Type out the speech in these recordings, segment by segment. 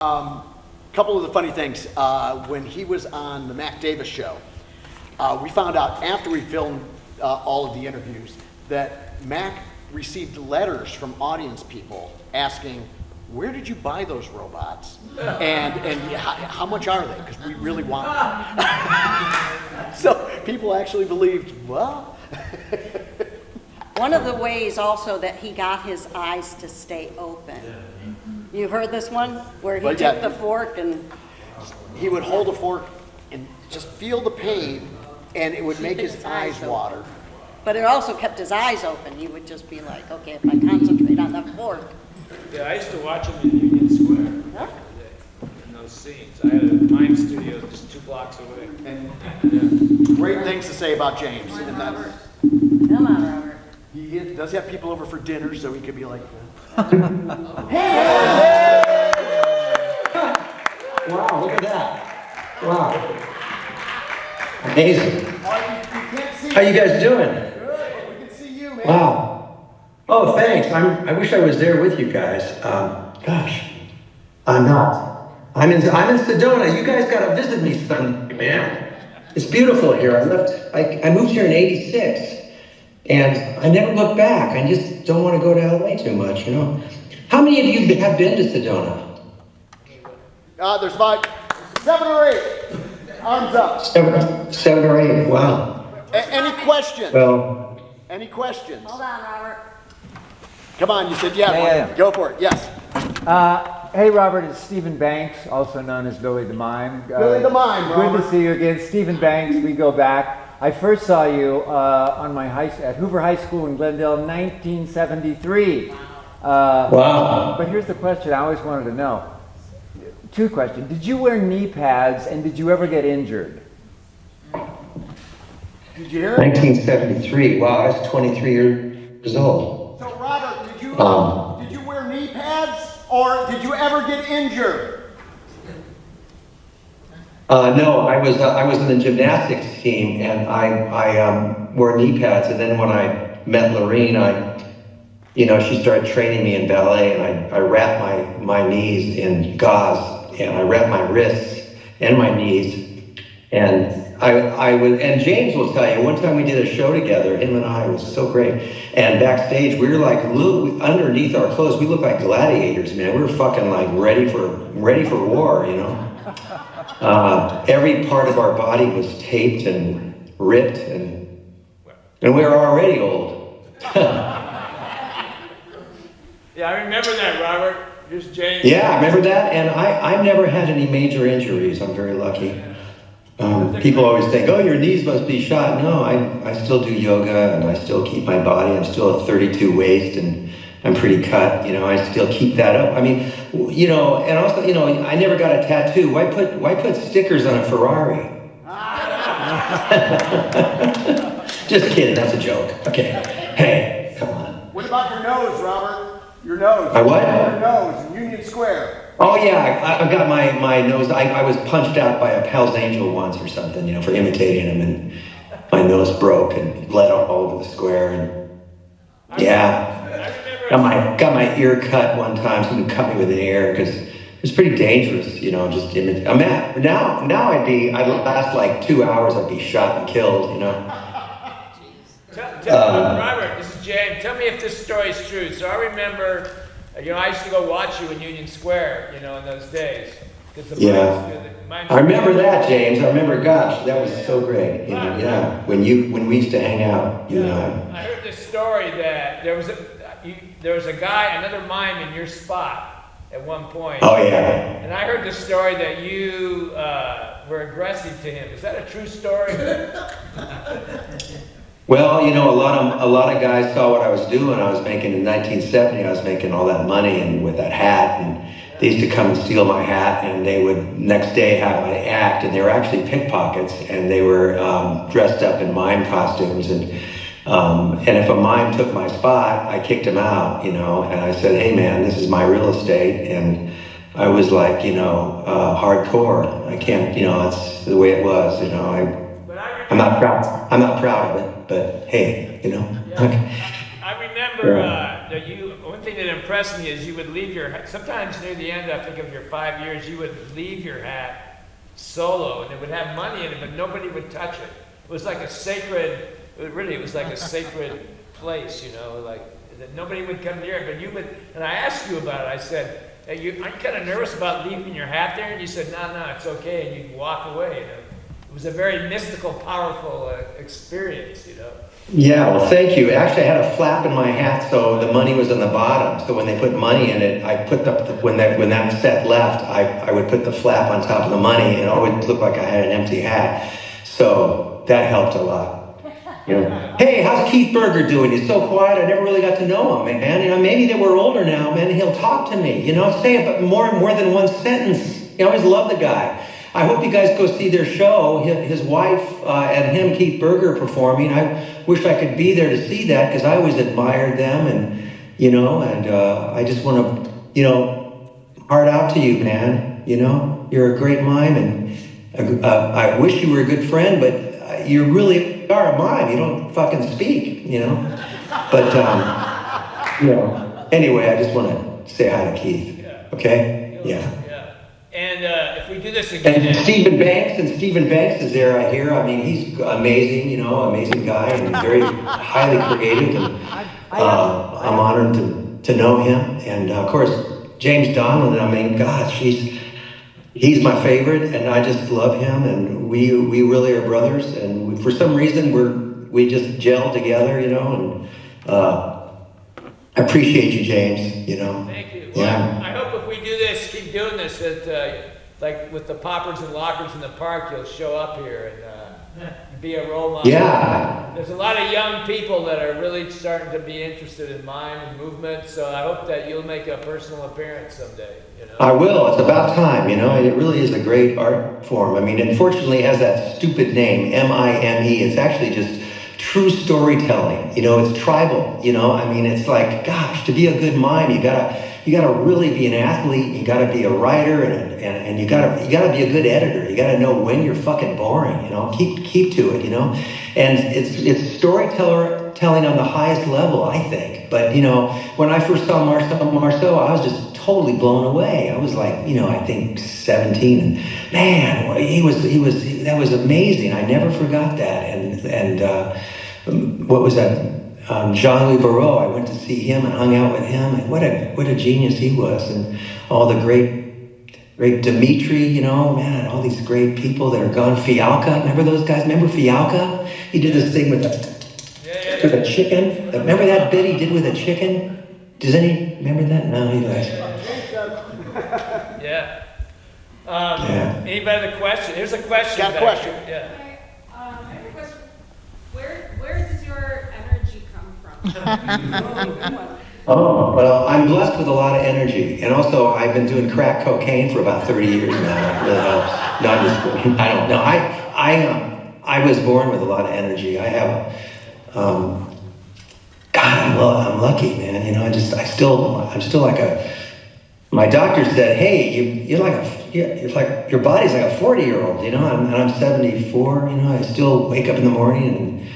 Couple of the funny things, when he was on the Mac Davis show, we found out after we filmed all of the interviews that Mac received letters from audience people asking, where did you buy those robots? And how much are they? Because we really want them. So people actually believed, well. One of the ways also that he got his eyes to stay open. You heard this one? Where he took the fork and... He would hold a fork and just feel the pain, and it would make his eyes water. But it also kept his eyes open. He would just be like, okay, if I concentrate on the fork. Yeah, I used to watch him in Union Square. Huh? In those scenes. I had a mime studio just 2 blocks away. And great things to say about James. And that's, Come on, Robert. he does have people over for dinner, so he could be like, Wow, look at that. Wow. Amazing. How you guys doing? good, but we can see you, man. Wow. Oh, thanks. I wish I was there with you guys. Gosh, I'm not. I'm in Sedona. You guys got to visit me someday, man. It's beautiful here. I moved here in '86, and I never looked back. I just don't want to go to LA too much, you know. How many of you have been to Sedona? There's about 7 or 8 arms up. Seven or eight. Wow. Any questions? Well, Any questions? Hold on, Robert. Come on, you said yeah. Yeah. Go for it, yes. Hey, Robert, it's Stephen Banks, also known as Billy the Mime. Billy the Mime, Good Robert. to see you again. Stephen Banks, we go back. I first saw you on my at Hoover High School in Glendale, 1973. wow. But here's the question I always wanted to know. 2 questions. Did you wear knee pads, and did you ever get injured? Did you hear it? 1973. Wow, I was 23 years old. So, Robert, did you wear knee pads, or did you ever get injured? No, I was in the gymnastics team, and I wore knee pads. And then when I met Lorene, she started training me in ballet, and I wrapped my knees in gauze, and I wrapped my wrists and my knees. And and James will tell you, one time we did a show together, him and I, it was so great. And backstage, we were like, underneath our clothes, we looked like gladiators, man. We were fucking like ready for war, you know? Every part of our body was taped and ripped, and we were already old. Yeah, I remember that, Robert. Here's James. Yeah, I remember that, and I've never had any major injuries. I'm very lucky. People always think, oh, your knees must be shot. No, I still do yoga, and I still keep my body. I'm still a 32 waist, and I'm pretty cut. You know, I still keep that up. I mean, you know, and also, you know, I never got a tattoo. Why put stickers on a Ferrari? Just kidding. That's a joke. Okay. Hey, come on. What about your nose, Robert? Your nose. My what? Your nose in Union Square. Oh yeah, I got my nose. I was punched out by a Hell's Angel once or something, you know, for imitating him, and my nose broke and bled all over the square. And yeah, got my ear cut one time. Someone cut me with an ear because it was pretty dangerous, you know. Just now I'd last like 2 hours. I'd be shot and killed, you know. Robert, this is James. Tell me if this story is true. So I remember, I used to go watch you in Union Square, in those days. I remember that, James. I remember, gosh, that was so great. You know, yeah, when we used to hang out, you know. I heard this story that there was a guy, another mime in your spot at one point. Oh yeah. And I heard the story that you were aggressive to him. Is that a true story? Well, you know, a lot of guys saw what I was doing. I was making in 1970. I was making all that money and with that hat, and they used to come and steal my hat, and they would next day have my act, and they were actually pickpockets, and they were dressed up in mime costumes, and if a mime took my spot, I kicked him out, you know, and I said, hey man, this is my real estate, and I was like, you know, hardcore. I can't, you know, that's the way it was, you know. I'm not proud of it, but hey, you know. I remember that one thing thing that impressed me is you would leave your, sometimes near the end, I think of your 5 years, you would leave your hat solo, and it would have money in it, but nobody would touch it. It was like a sacred, it was like a sacred place, you know, like, that nobody would come near it, but you would, and I asked you about it, I said, hey, aren't you kind of nervous about leaving your hat there? And you said, no, it's okay, and you'd walk away, you know. It was a very mystical, powerful experience, you know. Yeah, well, thank you. Actually, I had a flap in my hat, so the money was on the bottom. So when they put money in it, I put when that set left, I would put the flap on top of the money, and it always looked like I had an empty hat. So that helped a lot. You know, hey, how's Keith Berger doing? He's so quiet. I never really got to know him, man. You know, maybe that we're older now, man. He'll talk to me. You know, say it more than one sentence. You know, I always love the guy. I hope you guys go see their show. His wife and him, Keith Berger, performing. I wish I could be there to see that because I always admired them, and you know, and I just want to, you know, heart out to you, man. You know, you're a great mime, and I wish you were a good friend, but you really are a mime. You don't fucking speak, you know. But you know, anyway, I just want to say hi to Keith. Okay? Yeah. And if we do this again... And Stephen Banks is there, I hear. I mean, he's amazing, you know, amazing guy, and very highly creative. And I'm honored to know him. And of course, James Donlan, I mean, gosh, he's my favorite, and I just love him, and we really are brothers, and for some reason we just gel together, you know, and I appreciate you, James, you know. Thank you. Yeah. Well, I hope if we do this, keep doing this, that like with the poppers and lockers in the park, you'll show up here and be a role model. Yeah. There's a lot of young people that are really starting to be interested in mime and movement, so I hope that you'll make a personal appearance someday. You know? I will. It's about time, you know, and it really is a great art form. I mean, unfortunately, it has that stupid name, M-I-M-E. It's actually just true storytelling. You know, it's tribal, you know. I mean, it's like, gosh, to be a good mime, you gotta really be an athlete. You gotta be a writer, and you gotta be a good editor. You gotta know when you're fucking boring, you know. Keep to it, you know. And it's storytelling on the highest level, I think. But you know, when I first saw Marceau, I was just totally blown away. I was like, you know, I think 17, and man, that was amazing. I never forgot that. And what was that? Jean-Louis Barrault, I went to see him and hung out with him, and what a genius he was, and all the great Dimitri, you know, man, all these great people that are gone. Fialka, remember those guys? Remember Fialka? He did this thing with a chicken. Remember that bit he did with a chicken? Does any remember that? No, you guys. Yeah. Yeah. Anybody have a question? Here's a question. Got a back question. here. Yeah. Okay, I have a question. Where does your energy come from? Oh, well, I'm blessed with a lot of energy. And also, I've been doing crack cocaine for about 30 years now. It really helps. No, I'm just kidding. I don't know. I was born with a lot of energy. I have, God, I'm lucky, man. You know, I'm still like a, my doctor said, hey, you're like your body's like a 40-year-old, you know, and I'm 74, you know, I still wake up in the morning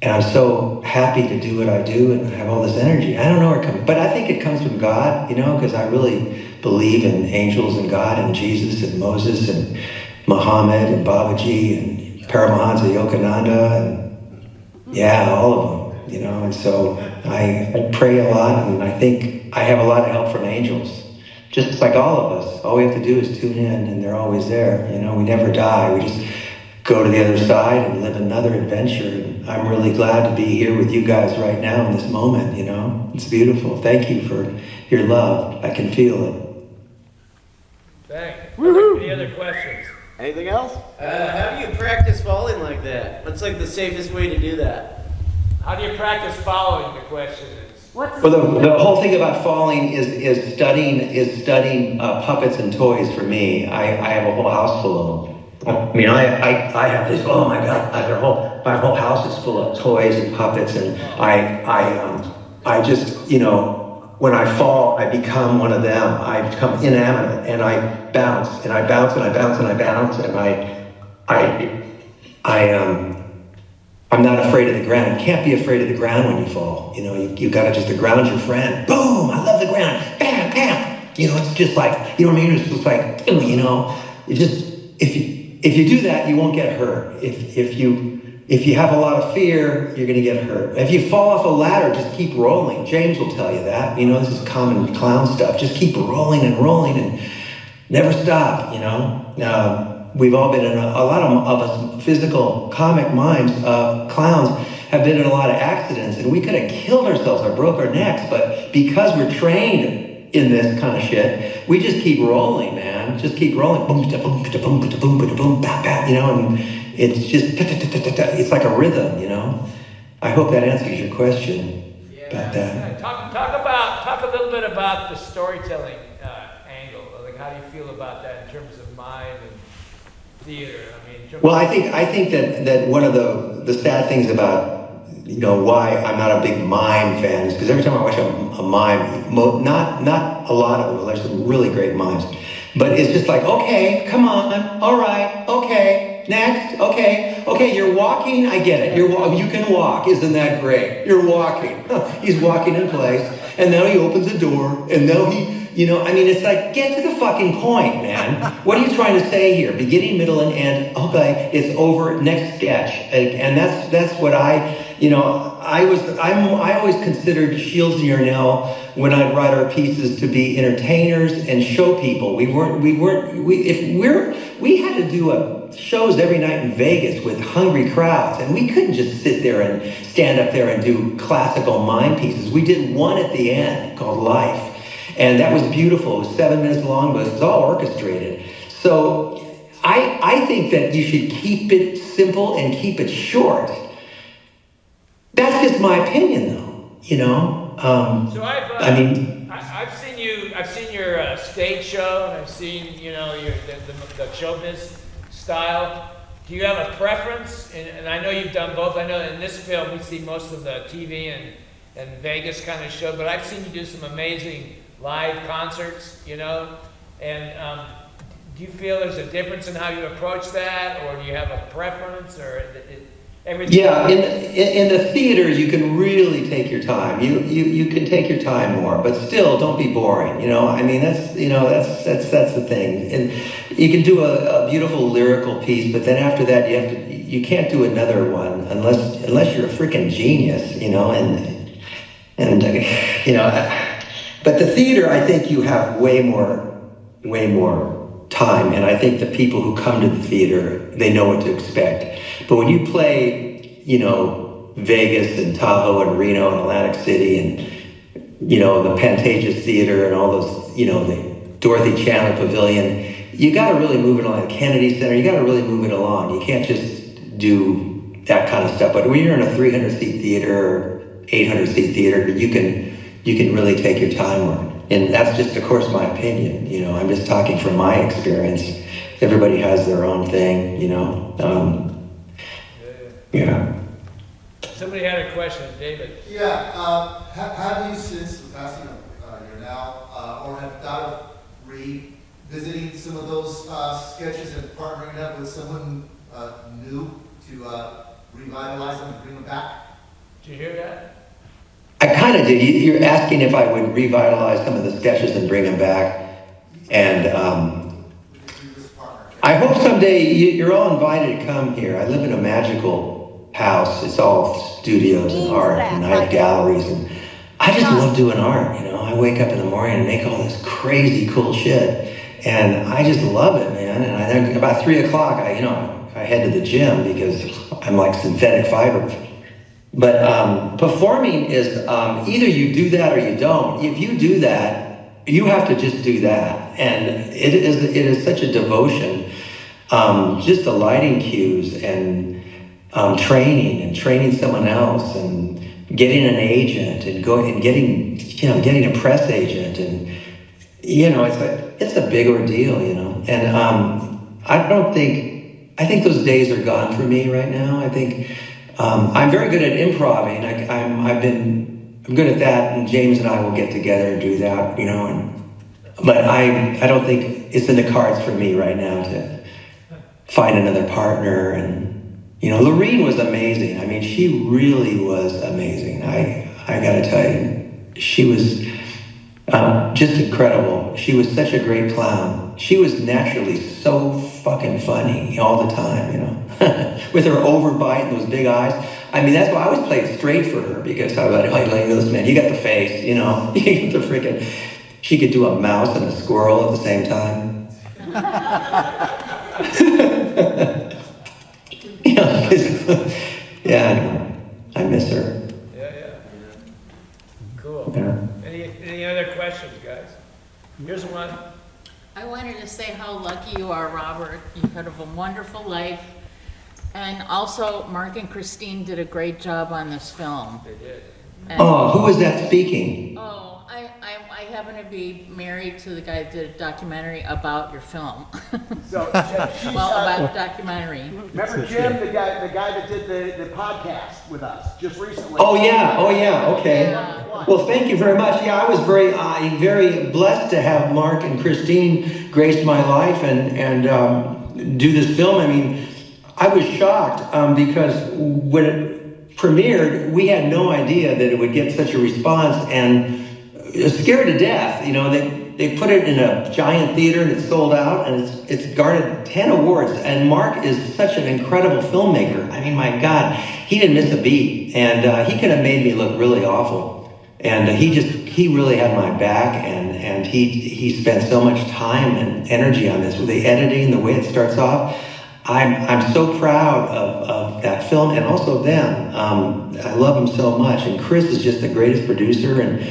and I'm so happy to do what I do and I have all this energy. I don't know where it comes, but I think it comes from God, you know, because I really believe in angels and God and Jesus and Moses and Muhammad and Babaji and Paramahansa Yogananda and yeah, all of them, you know, and so I pray a lot, and I think I have a lot of help from angels. Just like all of us, all we have to do is tune in, and they're always there. You know, we never die. We just go to the other side and live another adventure. And I'm really glad to be here with you guys right now in this moment. You know, it's beautiful. Thank you for your love. I can feel it. Thanks. Any other questions? Anything else? How do you practice falling like that? What's like the safest way to do that? How do you practice following? The question is. What's Well, the whole thing about falling is studying puppets and toys for me. I have a whole house full of them. I mean, I have this. Oh my God, my whole house is full of toys and puppets, and I just, you know, when I fall, I become one of them. I become inanimate, and I bounce, and I bounce, and I bounce, and I bounce, and I'm not afraid of the ground. You can't be afraid of the ground when you fall. You know, you gotta just, the ground's your friend. Boom, I love the ground. Bam, bam. You know, it's just like, you know what I mean? It's just like, you know, it just, if you do that, you won't get hurt. If you have a lot of fear, you're gonna get hurt. If you fall off a ladder, just keep rolling. James will tell you that. You know, this is common clown stuff. Just keep rolling and never stop, you know? We've all been in a lot of us physical comic mimes, clowns, have been in a lot of accidents, and we could have killed ourselves or broke our necks, but because we're trained in this kind of shit, we just keep rolling, man. Just keep rolling. Boom, da, boom, da, boom, da, boom, da, boom, bap, bap, you know, and it's just, it's like a rhythm, you know? I hope that answers your question about that. Talk a little bit about the storytelling angle. Like, how do you feel about that in terms of mime and theater? I mean, well, I think that one of the sad things about, you know, why I'm not a big mime fan is because every time I watch a mime, not a lot of them, there's some really great mimes, but it's just like, okay, come on, all right, okay, next, okay, you're walking, I get it, you can walk, isn't that great? You're walking, he's walking in place, and now he opens a door, and now he, you know, I mean, it's like, get to the fucking point, man. What are you trying to say here? Beginning, middle, and end. Okay, it's over. Next sketch, and that's what I always considered Shields and Yarnell when I'd write our pieces to be entertainers and show people. We had to do shows every night in Vegas with hungry crowds, and we couldn't just sit there and stand up there and do classical mime pieces. We did one at the end called Life. And that was beautiful. It was 7 minutes long, but it was all orchestrated. So I think that you should keep it simple and keep it short. That's just my opinion, though. You know. So I've seen your stage show, and I've seen, you know, the showbiz style. Do you have a preference? And I know you've done both. I know in this film we see most of the TV and Vegas kind of show, but I've seen you do some amazing live concerts, you know, and do you feel there's a difference in how you approach that, or do you have a preference, or everything? Yeah, in the theater you can really take your time. You can take your time more, but still don't be boring. You know, I mean that's the thing. And you can do a beautiful lyrical piece, but then after that you can't do another one unless you're a freaking genius. You know, and you know. But the theater, I think you have way more time, and I think the people who come to the theater, they know what to expect. But when you play, you know, Vegas and Tahoe and Reno and Atlantic City and, you know, the Pantages Theater and all those, you know, the Dorothy Chandler Pavilion, you got to really move it along. The Kennedy Center, you got to really move it along. You can't just do that kind of stuff. But when you're in a 300-seat theater or 800-seat theater, you can really take your time. And that's just, of course, my opinion. You know, I'm just talking from my experience. Everybody has their own thing, you know. Yeah. Somebody had a question, David. Yeah, have you since the passing of Yarnell, or have thought of revisiting some of those sketches and partnering up with someone new to revitalize them and bring them back? Did you hear that? I kind of did. You're asking if I would revitalize some of the sketches and bring them back. And I hope someday you're all invited to come here. I live in a magical house. It's all studios and art, and I have galleries. And I just love doing art, you know. I wake up in the morning and make all this crazy cool shit. And I just love it, man. And then about 3 o'clock, I head to the gym because I'm like synthetic fiber. But performing is either you do that or you don't. If you do that, you have to just do that, and it is such a devotion. Just the lighting cues and training someone else and getting an agent and getting a press agent, and it's a big ordeal, you know. And I think those days are gone for me right now. I think. I'm very good at improvising. I'm good at that, and James and I will get together and do that, you know. But I don't think it's in the cards for me right now to find another partner and Lorene was amazing. I mean, she really was amazing. I gotta tell you, she was just incredible. She was such a great clown. She was naturally so fucking funny all the time, with her overbite and those big eyes. I mean, that's why I always played straight for her, because I was like, this man, you got the face, you got the freaking. She could do a mouse and a squirrel at the same time. Yeah, I miss her. Yeah. Cool. Yeah. Any other questions, guys? Here's one. I wanted to say how lucky you are, Robert. You had a wonderful life. And also, Mark and Christine did a great job on this film. They did. And- Oh, who was that speaking? Oh, I happen to be married to the guy that did a documentary about your film. So, Well, about the documentary. remember Jim, the guy that did the podcast with us just recently? Oh yeah, okay. Yeah. Well, thank you very much. Yeah, I was very blessed to have Mark and Christine grace my life and do this film. I mean, I was shocked because when it premiered, we had no idea that it would get such a response, and scared to death. They put it in a giant theater and it sold out, and it's garnered 10 awards. And Mark is such an incredible filmmaker. I mean, my God, he didn't miss a beat, and he could have made me look really awful. And he really had my back, and he spent so much time and energy on this with the editing, the way it starts off. I'm so proud of that film, and also them. I love them so much, and Chris is just the greatest producer, and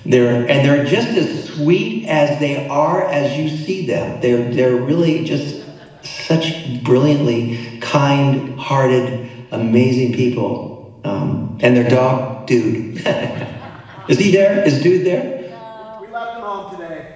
they're just as sweet as they are as you see them. They're really just such brilliantly kind-hearted, amazing people. And their dog, Dude. Is he there? Is Dude there? We left him home today.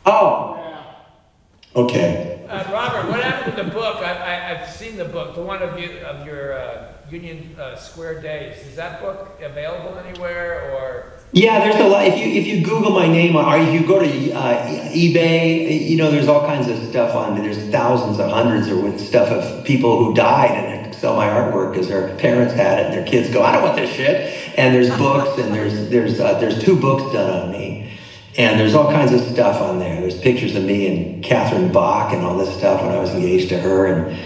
Oh, Yeah. okay. Robert, what happened to the book? I've seen the book, the one of your Union Square Days. Is that book available anywhere, or? Yeah, there's a lot. If you Google my name, or if you go to eBay, there's all kinds of stuff on there. There's thousands or hundreds of stuff of people who died and sell my artwork because their parents had it and their kids go, I don't want this shit. And there's books, and there's 2 books done on me, and there's all kinds of stuff on there. There's pictures of me and Catherine Bach and all this stuff when I was engaged to her, and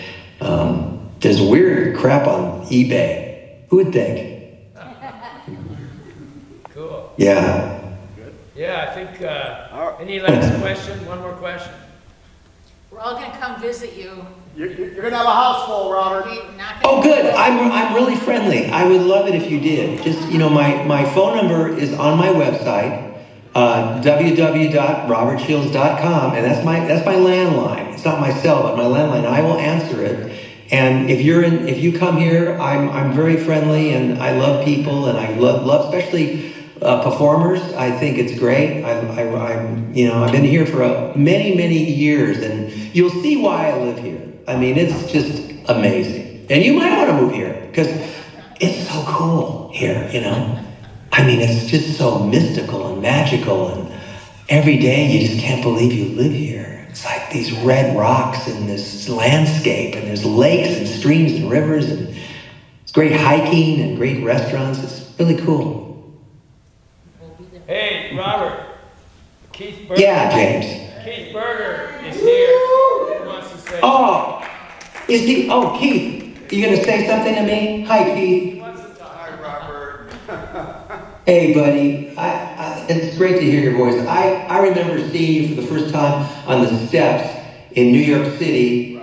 there's weird crap on eBay. Who would think? Cool. Yeah. Yeah, I think, any last question? One more question? We're all gonna come visit you. You're gonna have a house full, Robert. We're not gonna- Oh, good. I'm really friendly. I would love it if you did. Just, my phone number is on my website, www.robertshields.com, and that's my landline. It's not my cell, but my landline. I will answer it. And if you come here, I'm very friendly, and I love people, and I love especially performers. I think it's great. I've been here for many years, and you'll see why I live here. I mean, it's just amazing. And you might want to move here because it's so cool here. I mean, it's just so mystical and magical, and every day you just can't believe you live here. It's like these red rocks and this landscape, and there's lakes and streams and rivers, and it's great hiking and great restaurants. It's really cool. Hey, Robert, Keith Berger. Yeah, James. Keith Berger is here. He wants to say. Oh, is he? Oh, Keith, you gonna say something to me? Hi, Keith. He wants to talk. Hi, Robert. Hey, buddy. It's great to hear your voice. I remember seeing you for the first time on the steps in New York City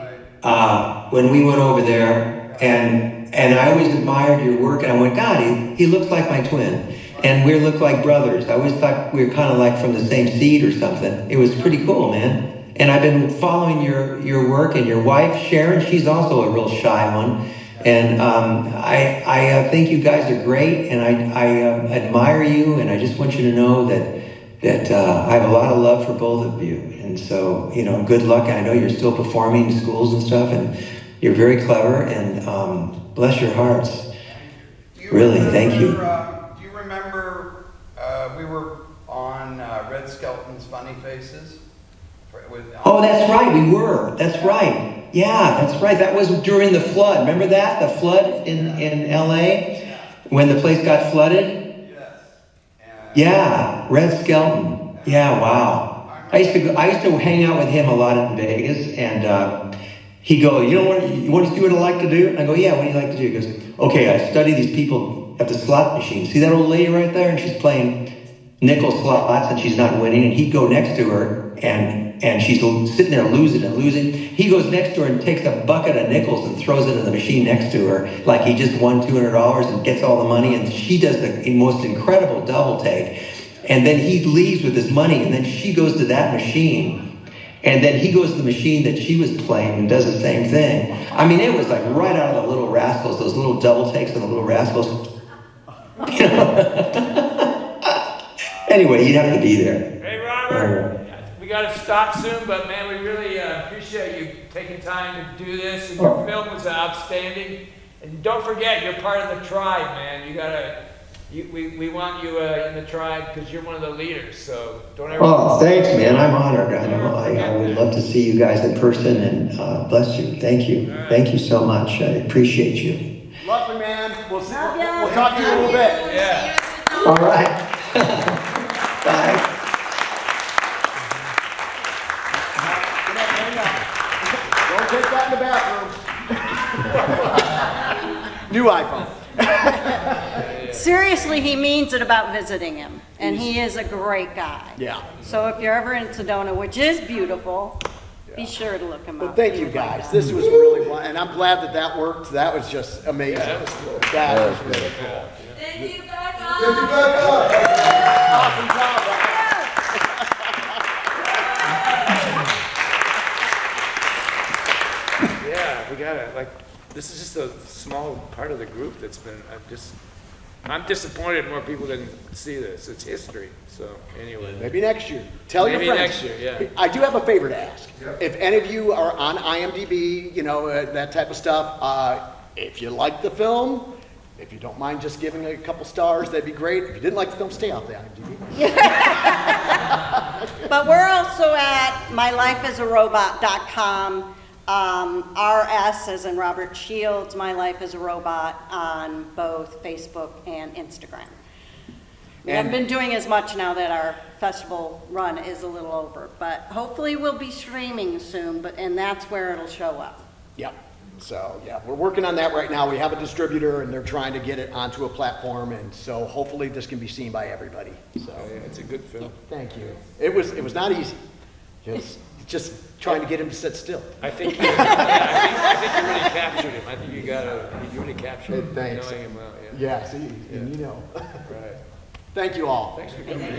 when we went over there, and I always admired your work, and I went, God, he looks like my twin, and we look like brothers. I always thought we were kind of like from the same seed or something. It was pretty cool, man. And I've been following your work, and your wife, Sharon, she's also a real shy one. And I think you guys are great, and I admire you, and I just want you to know that I have a lot of love for both of you. And so, good luck. I know you're still performing in schools and stuff, and you're very clever, and bless your hearts. Really, thank you. Do you remember we were on Red Skelton's Funny Faces? Oh, that's right, we were. That's right. Yeah, that's right. That was during the flood. Remember that? The flood in LA? When the place got flooded? Yeah, Red Skelton. Yeah, wow. I used to hang out with him a lot in Vegas, and he'd go, you want to see what I like to do? And I go, yeah, what do you like to do? He goes, okay, I study these people at the slot machine. See that old lady right there? And she's playing nickel slots and she's not winning. And he'd go next to her and she's sitting there losing and losing. He goes next to her and takes a bucket of nickels and throws it in the machine next to her like he just won $200 and gets all the money. And she does the most incredible double take. And then he leaves with his money, and then she goes to that machine. And then he goes to the machine that she was playing and does the same thing. I mean, it was like right out of the Little Rascals, those little double takes of the Little Rascals. You know? Anyway, you'd have to be there. Hey, Robert, we got to stop soon, but man, we really appreciate you taking time to do this. And your film was outstanding. And don't forget, you're part of the tribe, man. You gotta. We want you in the tribe because you're one of the leaders. So don't ever. Oh, thanks, man. I'm honored. I would love to see you guys in person, and bless you. Thank you. Right. Thank you so much. I appreciate you. Lovely, man. We'll ya. talk to you in a little bit. Yeah. All right. Bye. Don't take that in the bathroom. New iPhone. Seriously, he means it about visiting him, and he is a great guy. Yeah. So if you're ever in Sedona, which is beautiful, be sure to look him up. Well, thank you would like guys. that. This was really fun, and I'm glad that worked. That was just amazing. Yeah, that was cool. That was really cool. Thank you, Becca. Thank you, Becca. Awesome job, Becca. Yeah, we gotta this is just a small part of the group that's been. I'm disappointed more people didn't see this. It's history. So anyway, Maybe next year. Tell Maybe your friends. next year, yeah. I do have a favor to ask. Yep. If any of you are on IMDb, that type of stuff, if you like the film, if you don't mind just giving it a couple stars, that'd be great. If you didn't like the film, stay off the IMDb. But we're also at mylifeasarobot.com. RS as in Robert Shields, My Life as a Robot on both Facebook and Instagram. We haven't been doing as much now that our festival run is a little over, but hopefully we'll be streaming soon, and that's where it'll show up. Yep. So, yeah, we're working on that right now. We have a distributor, and they're trying to get it onto a platform, and so hopefully this can be seen by everybody. So, it's a good film. thank you. It was not easy. Just trying to get him to sit still. I think you really captured him. I think you really captured him. Thanks. Knowing him well, yeah. Yeah, see, and you know. Right. Thank you all. Thanks for coming.